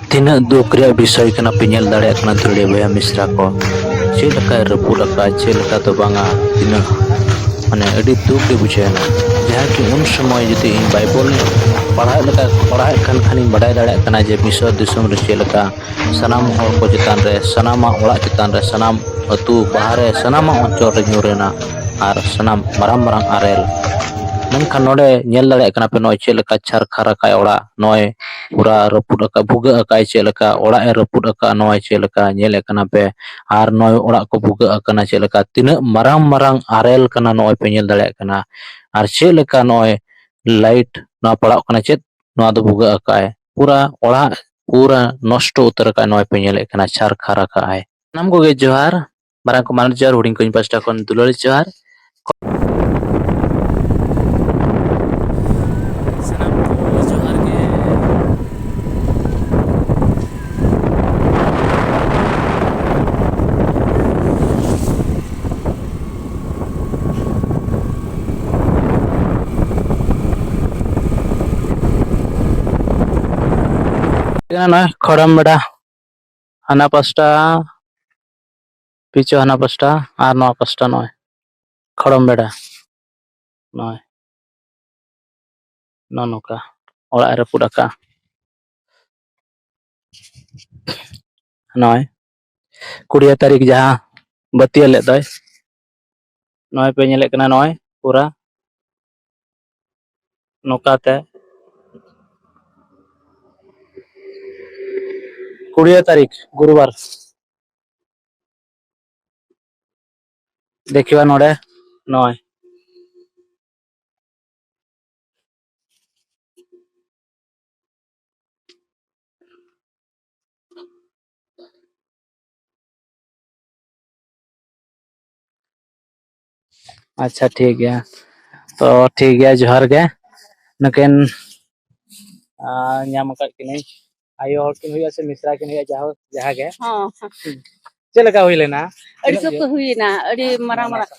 Tina dukriya bisay kana pinyal dare kana dule baya misra ko chilaka rapura ka chilaka to banga tina mane adi duk ge bujena jaha ki un समय jodi in bible ni पढ़ाई kan khani badai dare kana je misor disum re chilaka sanam hor ko chetan re sanama orak chetan re sanam atu bahare sanama oncor re nyurena ar sanam marang marang arel menkan node nyel dare kana pe noy chilaka char khara kai ora noy pura raput aka buga aka chilaka ora e raput aka noy chilaka nyel kana pe ar noy ora ko buga akana chilaka tina marang marang arel kana noy pe nyel dare kana ar chilaka noy light na padak kana chet no do buga aka pura ora pura nosto utar ka noy pe nyel kana char khara ka ai nam ko ge johar marang ko manager huding ko pasta kon dulol johar sanam ko johar ge ना खड़म बेटा हाना pasta पिछो हाना pasta और नौ pasta नय खड़म बेटा नय नौका ओड़ा रे पुडाका नय 20 तारीख जहाँ बतिया ले दय नय पे नेले कना नय पूरा नौकाते 20 तारीख गुरुवार देखिवा नोडे नय अच्छा ठीक है तो ठीक है जोहर के नकिन ᱧᱟᱢ ᱟᱠᱟᱫ ᱠᱤᱱᱟᱹᱧ ᱟᱭᱳ ᱦᱚᱲ ᱠᱤᱱ ᱦᱩᱭᱩᱜᱼᱟ ᱥᱮ ᱢᱤᱥᱨᱟ ᱠᱤᱱ ᱦᱩᱭᱩᱜᱼᱟ ᱡᱟᱦᱟᱸ ᱜᱮ ᱪᱮᱫ ᱞᱮᱠᱟ ᱦᱩᱭ ᱞᱮᱱᱟ ᱟᱹᱰᱤ ᱥᱚᱠᱛᱚ ᱦᱩᱭᱱᱟ ᱟᱹᱰᱤ ᱢᱟᱨᱟᱝ ᱢᱟᱨᱟᱝ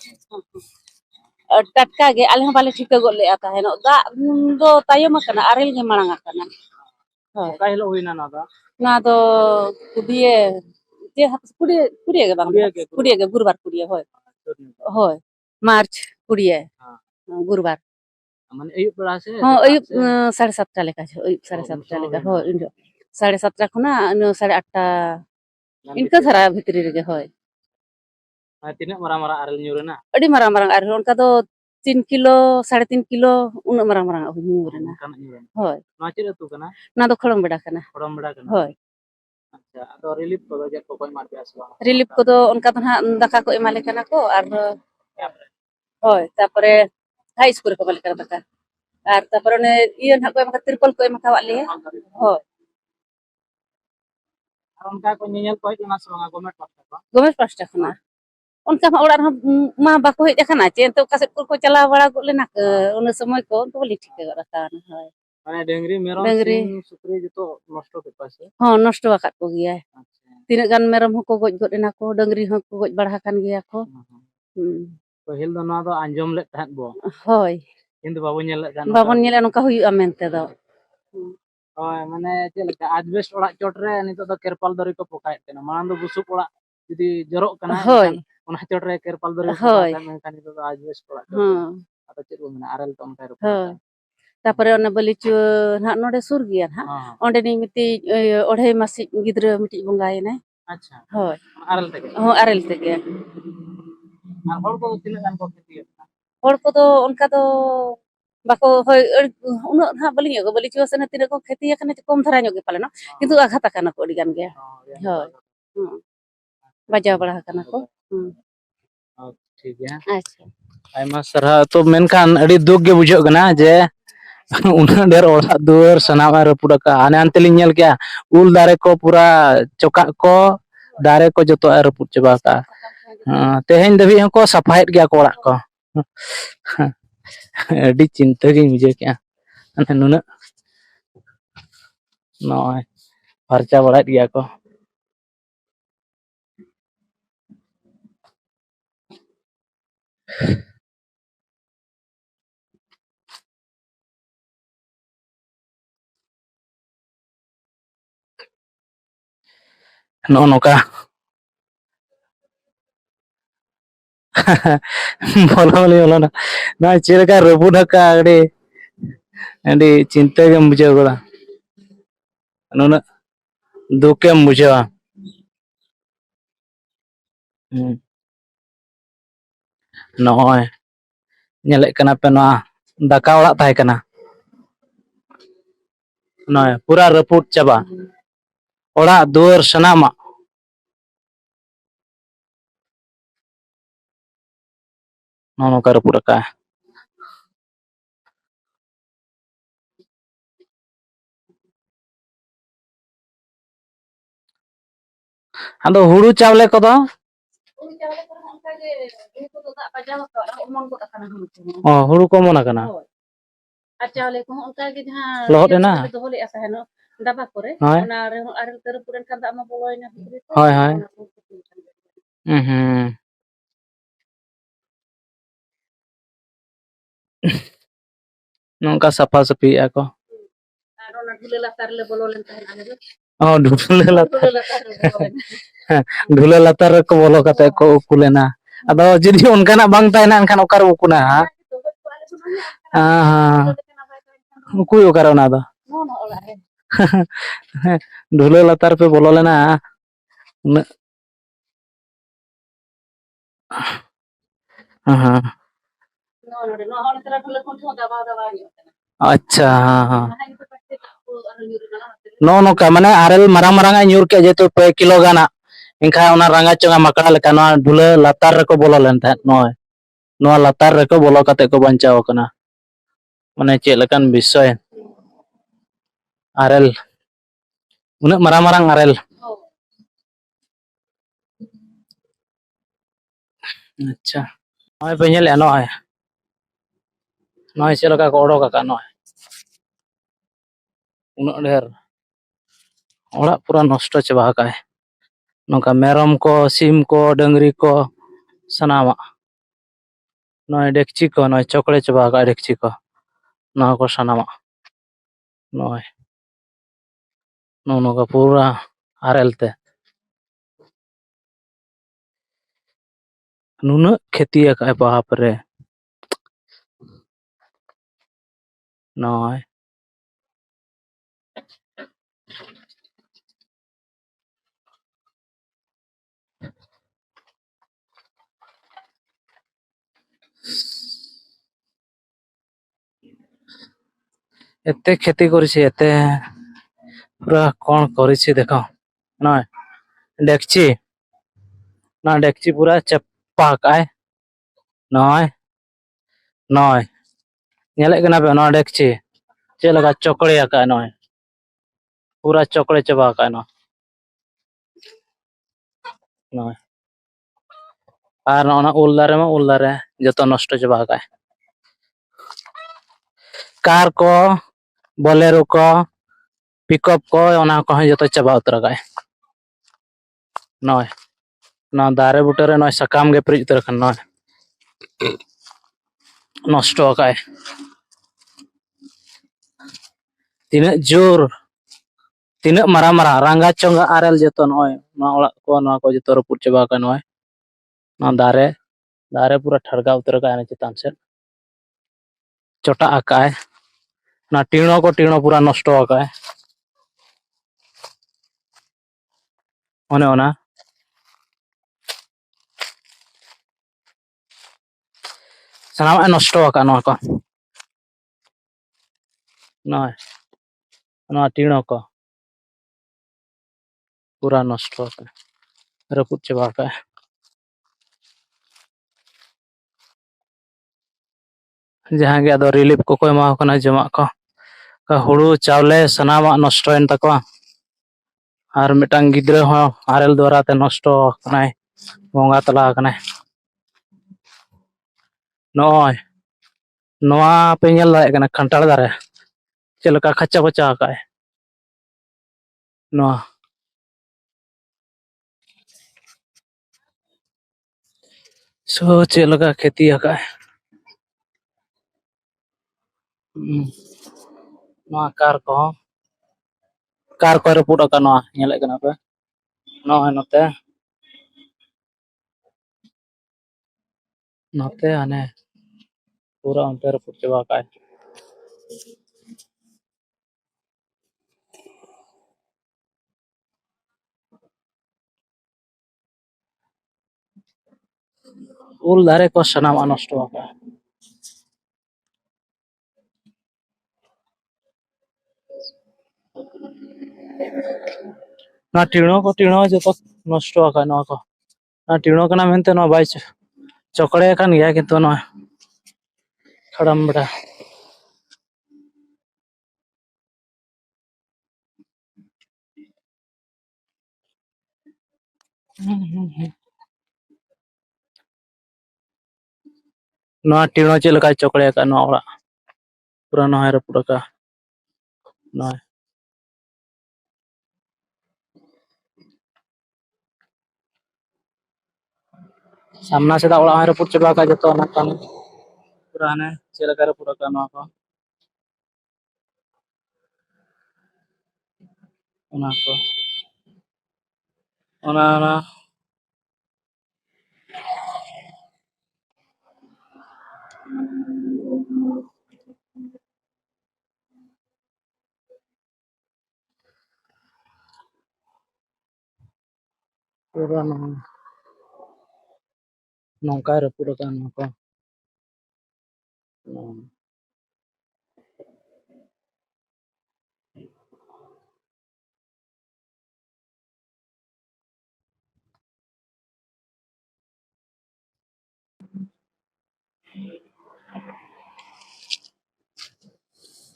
ᱴᱟᱴᱠᱟ ᱜᱮ ᱟᱞᱮ ᱦᱚᱸ ᱵᱟᱞᱮ ᱴᱷᱤᱠᱟᱹ ᱜᱚᱫ ᱞᱮᱜᱼᱟ ᱛᱟᱦᱮᱱᱚᱜ ᱫᱟᱜ ᱫᱚ ᱛᱟᱭᱚᱢ ᱟᱠᱟᱱᱟ ᱟᱨᱮᱞ ᱜᱮ ᱢᱟᱲᱟᱝ ᱟᱠᱟᱱᱟ ᱚᱠᱟ ᱦᱤᱞᱳᱜ ᱦᱩᱭᱱᱟ ᱱᱚᱣᱟ ᱫᱚ ᱠᱩᱰᱤᱭᱮ ᱠᱩᱰᱤᱭᱮ ᱜᱮ ᱵᱟᱝ ᱠᱩᱰᱤᱭᱮ ᱜᱮ गुरुवार कुड़िए होय होय मार्च कुड़िए गुरुवार माने अयुब बेला से हां अयुब 7:30 लेका अयुब 7:30 लेका होय इन 7:30 खुना 8:30 इनका धरा भितरी रे होय तीना मारांग मारांग आरल nyurena अड़ी मारांग मारांग आरल उनका तो 3 किलो 3.5 किलो उन मारांग मारांग nyurena होय ᱱᱚᱣᱟ ᱪᱮᱫ ᱟᱹᱛᱩ ᱠᱟᱱᱟ ना दो खड़म बेड़ा कना होय अच्छा तो रिलीफ को जे को कोई मारते आसवा रिलीफ को तो उनका तो ना दका को एमाले कना को और होय तापरे हाई स्कूल को एमाले कना दका और तापरे ने इयो ना को एमा त्रिपल को एमा कावा ले होय और उनका को nyel को जना सवा गवर्नमेंट पास्टा खना उनका मा ओड़ा मा बाको हेज कना चे तो कासे को चला बड़ा गो लेना उन समय को तो बोली ठीक गरा कान होय माने डेंगरी मेरम सिंह सुक्री जतो नष्ट के पासे हां नष्ट वाकत को गिया तीना गान मेरम को गज गद एना को डंगरी हो को गज बढ़ा कान गिया को पहिल दो ना दो आंजम ले तहत बो होय किंतु बाबू नेल जान बाबन नेले नका हुई मेनते दो होय माने चेलका आजबेस्ट ओड़ा चोट रे नितो दो केरपाल दरी को पकाय तेना मांग दो बुसुक ओड़ा जदी जरोक कना ओना चोट रे केरपाल दरी को पकाय मेनखान नितो दो आजबेस्ट ओड़ा आता चेद बो मेना आरल तो उनका रो तापरे ओने बलिचु ना नोडे सुर गिया ना ओंडे नि मिति ओढे मासी गिद्र मिति बंगाय ने अच्छा होय आरल तेगे हर को तिना गान को खेती हर को तो उनका तो बाको होय उन ना बलिंग को बलिचु से तिना को खेती कने कम धरा ᱧᱚᱜ गे पाले ना किंतु आघात कना को अडी गान गे होय बाजा बड़ा कना को ठीक है अच्छा आयमा सरहा तो मेनखान अडी दुख गे बुझो गना जे उना डेर ओड़ा दुआर सनामा रपुड़ का आने आनते लिंग नेल क्या उल दारे को पूरा चोका को दारे को जतो रपुड़ चबा का तेहेन दबी को सफायत गया को ओड़ा को अडी चिंता गे बुझे क्या अने नुना नय फरचा बड़ात गया को ᱱᱚᱜᱼᱚ ᱱᱚᱝᱠᱟ ᱵᱚᱞᱚ ᱵᱟᱞᱤᱧ ᱵᱚᱞᱚᱱᱟ ᱱᱚᱣᱟ ᱪᱮᱫ ᱞᱮᱠᱟ ᱨᱟᱹᱯᱩᱫ ᱟᱠᱟᱫ ᱟᱹᱰᱤ ᱪᱤᱱᱛᱟᱹ ᱜᱮᱢ ᱵᱩᱡᱷᱟᱹᱣ ᱜᱚᱫᱟ ᱱᱩᱱᱟᱹᱜ ᱫᱩᱠᱮᱢ ᱵᱩᱡᱷᱟᱹᱣᱟ ᱱᱚᱜᱼᱚᱭ ᱧᱮᱞᱮᱫ ᱠᱟᱱᱟ ᱯᱮ ᱱᱚᱣᱟ ᱫᱟᱠᱟ ᱚᱲᱟᱜ ᱛᱟᱦᱮᱸ ᱠᱟᱱᱟ ᱱᱚᱜᱼᱚᱭ ᱯᱩᱨᱟᱹ ᱨᱟᱹᱯᱩᱫ ᱪᱟᱵᱟ ᱚᱲᱟᱜ ᱫᱩᱣᱟᱹᱨ ᱥᱟᱱᱟᱢᱟᱜ ᱱᱚᱜᱼᱚ ᱱᱚᱝᱠᱟ ᱨᱟᱹᱯᱩᱫ ᱟᱠᱟᱜᱼᱟ ᱟᱫᱚ ᱦᱩᱲᱩ ᱪᱟᱣᱞᱮ ᱠᱚᱫᱚ ᱦᱩᱲᱩ ᱪᱟᱣᱞᱮ ᱠᱚᱨᱮ ᱦᱚᱸ ᱚᱱᱠᱟ ᱜᱮ ᱦᱩᱲᱩ ᱠᱚᱫᱚ ᱫᱟᱜ ᱵᱟᱡᱟᱣ ᱟᱠᱟᱫ ᱚᱢᱚᱱ ᱜᱚᱫ ᱟᱠᱟᱱᱟ ᱦᱩᱲᱩ ᱠᱚᱦᱚᱸ ᱦᱩᱲᱩ ᱠᱚ ᱚᱢᱚᱱ ᱟᱠᱟᱱᱟ ᱦᱳᱭ ᱟᱨ ᱪᱟᱣᱞᱮ ᱠᱚᱦᱚᱸ ᱚᱱᱠᱟ ᱜᱮ ᱡᱟᱦᱟᱸ ᱞᱚᱦᱚᱫ ᱤᱭᱟᱹ ᱮᱱᱟ ᱠᱚᱨᱮ ᱞᱮ ᱫᱚᱦᱚ ᱞᱮᱫᱼᱟ ᱛᱟᱦᱮᱱᱚᱜ ᱰᱟᱵᱟ ᱠᱚᱨᱮ ᱦᱳᱭ ᱚᱱᱟ ᱨᱮᱦᱚᱸ ᱟᱨᱮᱞ ᱛᱮ ᱨᱟᱹᱯᱩᱫ ᱮᱱᱠᱷᱟᱱ ᱫᱟᱜ ᱢᱟ ᱵᱚᱞᱚᱭᱮᱱᱟ ᱵᱷᱤᱛᱨᱤ ᱠᱚ ᱦᱳᱭ ᱦᱳᱭ ᱚᱱᱟ ᱠᱚ ᱦᱩᱸ ᱱᱚᱝᱠᱟ ᱥᱟᱯᱷᱟ ᱥᱟᱹᱯᱷᱤᱭᱮᱜᱼᱟ ᱠᱚ ᱟᱨ ᱚᱱᱟ ᱰᱷᱩᱞᱟᱹ ᱞᱟᱛᱟᱨ ᱨᱮᱞᱮ ᱵᱚᱞᱚ ᱞᱮᱱ ᱛᱟᱦᱮᱸᱫ ᱟᱞᱮ ᱫᱚ ᱰᱷᱩᱞᱟᱹ ᱞᱟᱛᱟᱨ ᱰᱷᱩᱞᱟᱹ ᱨᱮ ᱵᱚᱞᱚ ᱞᱮᱱᱟ ᱰᱷᱩᱞᱟᱹ ᱞᱟᱛᱟᱨ ᱨᱮᱠᱚ ᱵᱚᱞᱚ ᱠᱟᱛᱮ ᱠᱚ ᱩᱠᱩ ᱞᱮᱱᱟ ᱟᱫᱚ ᱡᱩᱫᱤ ᱚᱱᱠᱟᱱᱟᱜ ᱵᱟᱝ ᱛᱟᱦᱮᱱᱟ ᱮᱱᱠᱷᱟᱱ ᱚᱠᱟᱨᱮ ᱩᱠᱩᱱᱟ ᱩᱠᱩᱭ ᱚᱠᱟᱨᱮ ᱚᱱᱟ ᱫᱚ ᱱᱚᱜᱼᱚ ᱚᱲᱟᱜ ᱨᱮ ᱰᱷᱩᱞᱟᱹ ᱞᱟᱛᱟᱨ ᱯᱮ ᱵᱚᱞᱚ ᱞᱮᱱᱟ ᱩᱱᱟᱹᱜ ᱦᱮᱸ ᱱᱚᱰᱮ ᱱᱚᱣᱟ ᱦᱚᱸ ᱱᱮᱛᱟᱨ ᱰᱷᱩᱞᱟᱹ ᱠᱷᱚᱱ ᱦᱚᱸ ᱫᱟᱵᱟᱣ ᱫᱟᱵᱟᱣ ᱧᱚᱜ ᱠᱟᱱᱟ ᱟᱪᱪᱷᱟ ᱦᱮᱸ ᱚᱱᱟ ᱜᱮᱛᱚ ᱯᱟᱪᱮᱫ ᱟᱨᱦᱚᱸ ᱧᱩᱨ ᱮᱢᱟᱱᱟ ᱱᱚᱜᱼᱚ ᱱᱚᱝᱠᱟ ᱢᱟᱱᱮ ᱟᱨᱮᱞ ᱢᱟᱨᱟᱝ ᱢᱟᱨᱟᱝ ᱟᱜ ᱧᱩᱨ ᱠᱮᱜᱼᱟ ᱡᱮᱦᱮᱛᱩ 2 ᱠᱤᱞᱳ ᱜᱟᱱᱟᱜ ᱮᱱᱠᱷᱟᱱ ᱚᱱᱟ ᱨᱟᱸᱜᱟ ᱪᱚᱝᱟ ᱢᱟᱠᱲᱟ ᱞᱮᱠᱟ ᱱᱚᱣᱟ ᱰᱷᱩᱞᱟᱹ ᱞᱟᱛᱟᱨ ᱨᱮᱠᱚ ᱵᱚᱞᱚ ᱞᱮᱱ ᱛᱟᱦᱮᱸᱫ ᱱᱚᱜᱼᱚᱭ ᱱᱚᱣᱟ ᱞᱟᱛᱟᱨ ᱨᱮᱠᱚ ᱵᱚᱞᱚ ᱠᱟᱛᱮ ᱠᱚ ᱵᱟᱧᱪᱟᱣ ᱟᱠᱟᱱᱟ ᱢᱟᱱᱮ ᱪᱮᱫ ᱞᱮᱠᱟᱱ ᱵᱤᱥᱚᱭ ᱟᱨᱮᱞ ᱩᱱᱟᱹᱜ ᱢᱟᱨᱟᱝ ᱢᱟᱨᱟᱝ ᱟᱨᱮᱞ ᱟᱪᱪᱷᱟ ᱱᱚᱜᱼᱚᱭ ᱯᱮ ᱧᱮᱞᱮᱜᱼᱟ ᱱᱚᱜᱼᱚᱭ ᱪᱮᱫ ᱞᱮᱠᱟ ᱠᱚ ᱚᱰᱳᱠ ᱟᱠᱟᱫ ᱱᱚᱜᱼᱚᱭ ᱩᱱᱟᱹᱜ ᱰᱷᱮᱨ ᱚᱲᱟᱜ ᱯᱩᱨᱟᱹ ᱱᱚᱥᱴᱚ ᱪᱟᱵᱟ ᱟᱠᱟᱜᱼᱟᱭ ᱱᱚᱝᱠᱟ ᱢᱮᱨᱚᱢ ko ᱥᱤᱢ ko ᱰᱟᱹᱝᱨᱤ ko ᱥᱟᱱᱟᱢᱟᱜ ᱱᱚᱜᱼᱚᱭ ᱰᱮᱠᱪᱤ ko ᱱᱚᱜᱼᱚᱭ ᱪᱚᱠᱲᱮ ᱪᱟᱵᱟ ᱟᱠᱟᱜᱼᱟᱭ ᱰᱮᱠᱪᱤ ko ᱱᱚᱣᱟ ᱠᱚ ᱥᱟᱱᱟᱢᱟᱜ ᱱᱚᱜᱼᱚᱭ ᱱᱚᱜᱼᱚ ᱱᱚᱝᱠᱟ ᱯᱩᱨᱟᱹ ᱟᱨᱮᱞ ᱛᱮ ᱱᱩᱱᱟᱹᱜ ᱠᱷᱚᱛᱤ ᱟᱠᱟᱜᱼᱟᱭ ᱵᱟᱯ ᱨᱮ ᱱᱚᱜᱼᱚᱭ ଏତେ କ୍ଷତି କରିଛି ଏତେ ପୁରା କଣ କରିଛି ଦେଖ ନয় ଡେକଚି ନା ଡେକଚି ପୁରା ଚେପ୍ପା ଆକᱟᱜ-ᱟᱭ ᱱᱚᱜᱼᱚᱭ ᱱᱚᱜᱼᱚᱭ ᱧᱮᱞᱮᱫ ᱠᱟᱱᱟ ᱯᱮ ᱱᱚᱣᱟ ᱰᱮᱠᱪᱤ ᱪᱮᱫ ᱞᱮᱠᱟ ᱪᱚᱠᱲᱮ ᱟᱠᱟᱜᱼᱟᱭ ᱱᱚᱜᱼᱚᱭ ᱯᱩᱨᱟᱹ ᱪᱚᱠᱲᱮ ᱪᱟᱵᱟ ᱟᱠᱟᱜᱼᱟᱭ ᱱᱚᱜᱼᱚᱭ ᱟᱨ ᱱᱚᱜᱼᱚ ᱱᱚᱣᱟ ᱩᱞ ᱫᱟᱨᱮ ᱡᱚᱛᱚ ᱱᱚᱥᱴᱚ ᱪᱟᱵᱟ ᱟᱠᱟᱜᱼᱟᱭ ᱠᱟᱨ ᱠᱚ ᱵᱚᱞᱮᱨᱳ ᱠᱚ ᱯᱤᱠᱟᱯ ᱠᱚ ᱚᱱᱟ ᱠᱚᱦᱚᱸ ᱡᱚᱛᱚ ᱪᱟᱵᱟ ᱩᱛᱟᱹᱨ ᱟᱠᱟᱜᱼᱟᱭ ᱱᱚᱜᱼᱚᱭ ᱱᱚᱣᱟ ᱫᱟᱨᱮ ᱵᱩᱴᱟᱹᱨᱮ ᱱᱚᱜᱼᱚᱭ ᱥᱟᱠᱟᱢ ᱜᱮ ᱯᱮᱨᱮᱡ ᱩᱛᱟᱹᱨ ᱟᱠᱟᱱᱟ ᱱᱚᱜᱼᱚᱭ ᱱᱚᱥᱴᱚ ᱟᱠᱟᱜᱼᱟᱭ ᱛᱤᱱᱟᱹᱜ ᱡᱳᱨ ᱛᱤᱱᱟᱹᱜ ᱢᱟᱨᱟᱝ ᱢᱟᱨᱟᱝ ᱨᱟᱸᱜᱟ ᱪᱚᱸᱜᱟ ᱟᱨᱮᱞ ᱡᱚᱛᱚ ᱱᱚᱜᱼᱚᱭ ᱱᱚᱣᱟ ᱚᱲᱟᱜ ᱠᱚ ᱱᱚᱣᱟ ᱠᱚ ᱡᱚᱛᱚ ᱨᱟᱹᱯᱩᱫ ᱪᱟᱵᱟ ᱟᱠᱟᱱᱟ ᱱᱚᱜᱼᱚᱭ ᱱᱚᱣᱟ ᱫᱟᱨᱮ ᱯᱩᱨᱟᱹ ᱴᱷᱟᱲᱜᱟᱣ ᱩᱛᱟᱹᱨ ᱟᱠᱟᱜᱼᱟᱭ ᱪᱮᱛᱟᱱ ᱥᱮᱫ ᱪᱚᱴᱟᱜ ᱟᱠᱟᱜᱼᱟᱭ ᱚᱱᱟ ᱴᱤᱬᱚ ᱠᱚ ᱴᱤᱬᱚ ᱯᱩᱨᱟᱹ ᱱᱚᱥᱴᱚ ᱟᱠᱟᱜᱼᱟᱭ ᱚᱱᱮ ᱚᱱᱟ ᱥᱟᱱᱟᱢᱟᱜ ᱮ ᱱᱚᱥᱴᱚ ᱟᱠᱟᱜᱼᱟ ᱱᱚᱣᱟ ᱠᱚ ᱱᱚᱜᱼᱚᱭ ᱱᱚᱣᱟ ᱴᱤᱬᱚ ᱠᱚ ᱯᱩᱨᱟᱹ ᱱᱚᱥᱴᱚ ᱟᱠᱟᱜᱼᱟᱭ ᱨᱟᱹᱯᱩᱫ ᱪᱟᱵᱟ ᱟᱠᱟᱜᱼᱟᱭ ᱡᱟᱦᱟᱸ ᱜᱮ ᱟᱫᱚ ᱨᱤᱞᱤᱯ ᱠᱚᱠᱚ ᱮᱢᱟ ᱠᱚ ᱠᱟᱱᱟ ᱡᱚᱢᱟᱜ ᱠᱚ ᱦᱩᱲᱩ ᱪᱟᱣᱞᱮ ᱥᱟᱱᱟᱢᱟᱜ ᱱᱚᱥᱴᱚᱭᱮᱱ ᱛᱟᱠᱚᱣᱟ ᱟᱨ ᱢᱤᱫᱴᱟᱝ ᱜᱤᱫᱽᱨᱟᱹ ᱦᱚᱸ ᱟᱨᱮᱞ ᱫᱚᱨᱟ ᱛᱮ ᱱᱚᱥᱴᱚ ᱟᱠᱟᱱᱟᱭ ᱵᱚᱸᱜᱟ ᱛᱟᱞᱟ ᱟᱠᱟᱱᱟᱭ ᱱᱚᱜᱼᱚᱭ ᱱᱚᱣᱟ ᱯᱮ ᱧᱮᱞ ᱫᱟᱲᱮᱭᱟᱜ ᱠᱟᱱᱟ ᱠᱷᱟᱱᱴᱟᱲ ᱫᱟᱨᱮ ᱪᱮᱫ ᱞᱮᱠᱟ ᱠᱷᱟᱪᱟ ᱵᱟᱪᱟ ᱟᱠᱟᱜᱼᱟᱭ ᱱᱚᱣᱟ ᱪᱮᱫ ᱞᱮᱠᱟ ᱠᱷᱚᱛᱤ ᱟᱠᱟᱜᱼᱟᱭ ᱱᱚᱣᱟ ᱠᱟᱨ ᱠᱚ ᱨᱟᱹᱯᱩᱫ ᱟᱠᱟᱱᱟ ᱱᱚᱣᱟ ᱧᱮᱞᱮᱫ ᱠᱟᱱᱟ ᱯᱮ नॉय नते नते आने पूरा अंतर फुट चबा का उल दारे को सनाम नष्ट का ना टीणो जो तो नष्ट का ना को ना टीणो कना मेनते ना बाई चकड़े कान गया किंतु ना खड़म बड़ा ना टीणो चल का चकड़े का ना पूरा ना है पूरा का ना सामना से दावड़ा है पुट चबा का जतो ना कान पूरा ने चल का पूरा का ना को ना को ना पूरा ना नौका है पूरा का ना को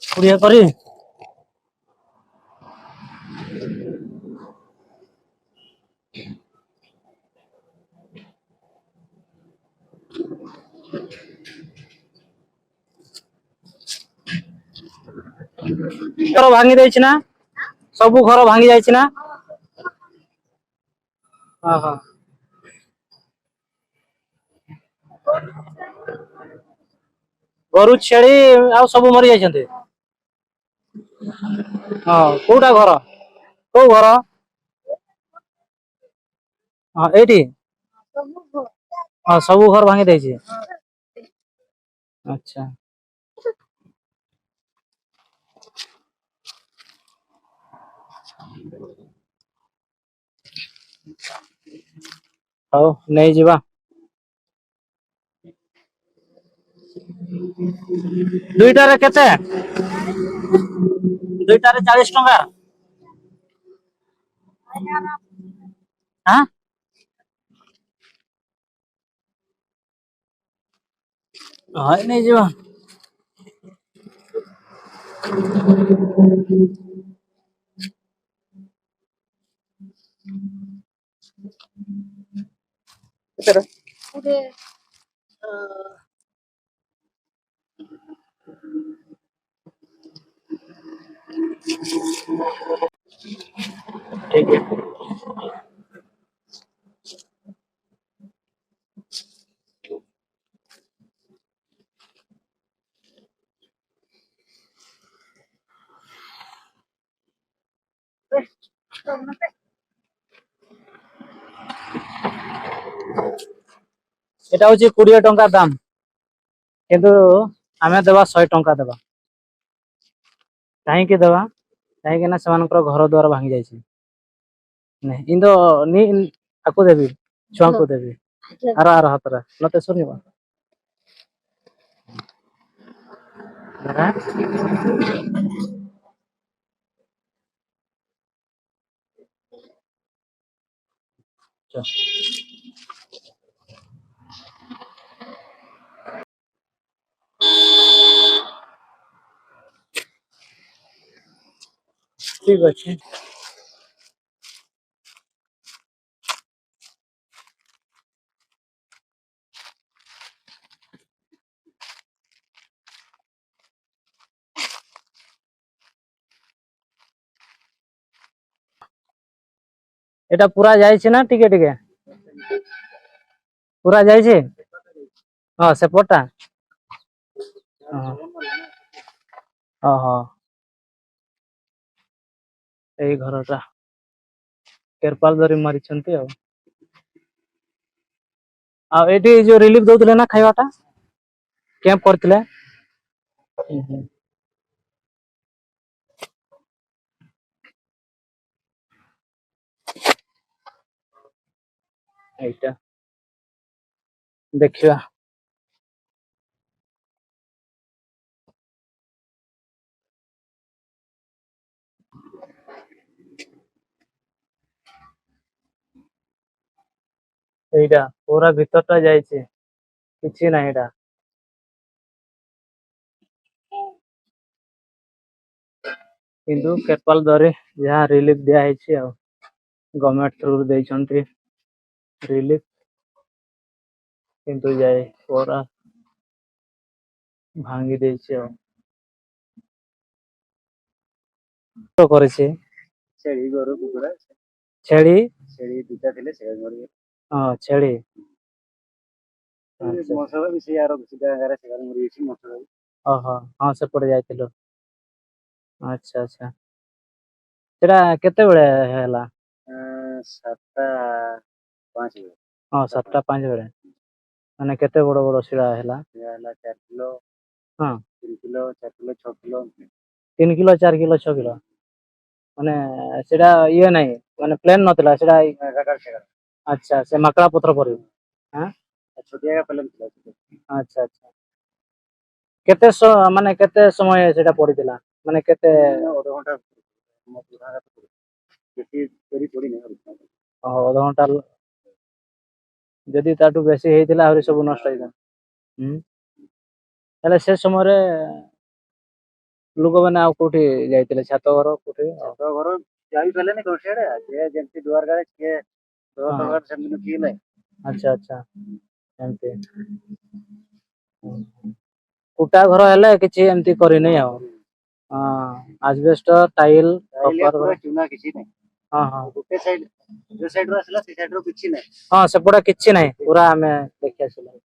कुड़िया करी घर भांगी देछि ना सब घर भांगी जाइछि ना हां हां गरु छेड़ी आ सब मरि जाइछन्ते हां कोटा घर को घर हां एठी हां सब घर भांगी देछि अच्छा ହଉ ନେଇଯିବା ଦୁଇଟାରେ କେତେ ଦୁଇଟାରେ 40 ଟଙ୍କା ହାଁ ହଁ ନେଇଯିବା ठीक है এটা হচ্ছে 20 ଟଙ୍କା দাম কিন্তু ଆମେ ଦେବା 100 ଟଙ୍କା ଦେବା କାହିଁକି ଦେବା କାହିଁକି ନା ସେମାନଙ୍କର ଘର ଦ୍ୱାର ଭାଙ୍ଗି ଯାଇଛି ନାଇଁ ଇndo ନି ଆକୁ ଦେବି ଛୁଆଙ୍କୁ ଦେବି ଆର ହାତରେ ନତେ ଶୁଣିବ ଠିକ ଅଛି এটা পুরা ଯାଇଛି ନା ଟିକେ ଟିକେ ପୁରା ଯାଇଛି ହଁ ସେପଟଟା ଓହୋ ଏଇ ଘରଟା କେରପାଲ ଧରି ମାରିଛନ୍ତି ଆଉ। ଆଉ ଏଠି ଯୋଉ ରିଲିଫ ଦଉଥିଲେ ନା ଖାଇବାଟା କ୍ୟାମ୍ପ କରିଥିଲେ। ହୁଁ ହୁଁ। ଏଇଟା ଦେଖିବା। ଏଇଟା ପୁରା ଭିତରଟା ଯାଇଛି କିଛି ନାହିଁ ଏଇଟା। କିନ୍ତୁ କେରପାଲ ଦ୍ୱାରା ଯାହା ରିଲିଫ ଦିଆ ହେଇଛି ଆଉ ଗଭର୍ଣ୍ଣମେଣ୍ଟ ଥ୍ରୁରୁ ଦେଇଛନ୍ତି ରିଲିଫ କିନ୍ତୁ ଯାଇ ପୁରା ଭାଙ୍ଗି ଦେଇଛି ଆଉ। ତ କରିଛି ଛେଳି ଗୋରୁ କୁକୁଡ଼ା ଛେଳି ଛେଳି ଦୁଇଟା ଥିଲେ ଛେଳି ମରିଗଲେ। ହଁ ଛେଳି ମଶା ବି ସେ ଆର କିଛି ଜାଗାରେ ସେଗାରେ ମରିଯାଇଛି ମଶା। ଓହୋ ହଁ ସେପଟେ ଯାଇଥିଲୁ। ଆଚ୍ଛା ଆଚ୍ଛା ସେଟା କେତେବେଳେ ହେଲା? 7:05 ହଁ 7:05 ବେଳେ ମାନେ କେତେ ବଡ ବଡ ଶିଳା ହେଲା? ହେଲା 4 କିଲୋ ହଁ 3 kilo 4 kilo 6 kilo 3 kilo 4 kilo 6 kilo ମାନେ ସେଟା ଇଏ ନାହିଁ ମାନେ ପ୍ଲେନ ନଥିଲା ସେଟା। ଆଚ୍ଛା ସେ ମାକଡା ପଥର ପରି। ଆଁ ଛୋଟିଆ ପ୍ଲେନ ଥିଲା। ଆଚ୍ଛା ଆଚ୍ଛା କେତେ ମାନେ କେତେ ସମୟ ସେଇଟା ପଡିଥିଲା ମାନେ କେତେ? ଅଧଘଣ୍ଟା ବେଶୀ ଡେରି ପଡ଼ିନି। ଅଧଘଣ୍ଟା ଯଦି ତାଠୁ ବେଶୀ ହେଇଥିଲା ଆହୁରି ସବୁ ନଷ୍ଟ ହେଇଥାନ୍ତା। ହେଲେ ସେ ସମୟରେ ଲୋକମାନେ ଆଉ କୋଉଠି ଯାଇଥିଲେ ଛାତ ଘର କୋଉଠି? ଛାତ ଘର ଯାଇପାରିଲେନି ସିଆଡେ ଯେ ଯେମିତି ଦୁଆର ଗାରେ କିଏ ହଁ। ସେମିତି କିଏ ନାହିଁ। ଆଚ୍ଛା ଆଚ୍ଛା ଏମିତି କୁଟା ଘର ହେଲେ କିଛି ଏମିତି କରିନି ଆଉ। ହଁ ଆଜବେଷ୍ଟ ଟାଇଲ ପୁରା ଚୁନା କିଛି ନାହିଁ। ହଁ ହଁ ଗୋଟେ ସାଇଡ ଯୋଉ ସାଇଡରୁ ଆସିଲା ସେ ସାଇଡରୁ କିଛି ନାହିଁ। ହଁ ସେପଟେ କିଛି ନାହିଁ ପୁରା ଆମେ ଦେଖି ଆସିଲୁ।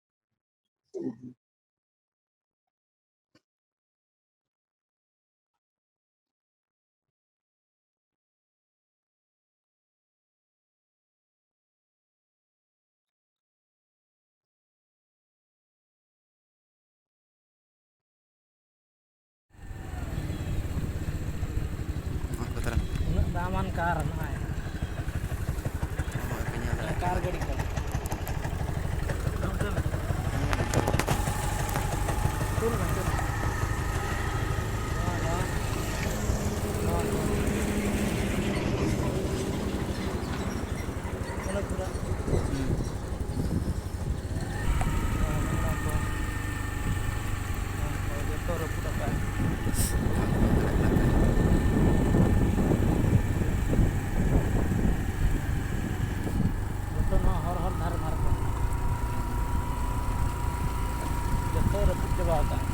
उन्नत दामन कार है कार गाड़ी का हर धार धार जब तो रपूट जगह होता है।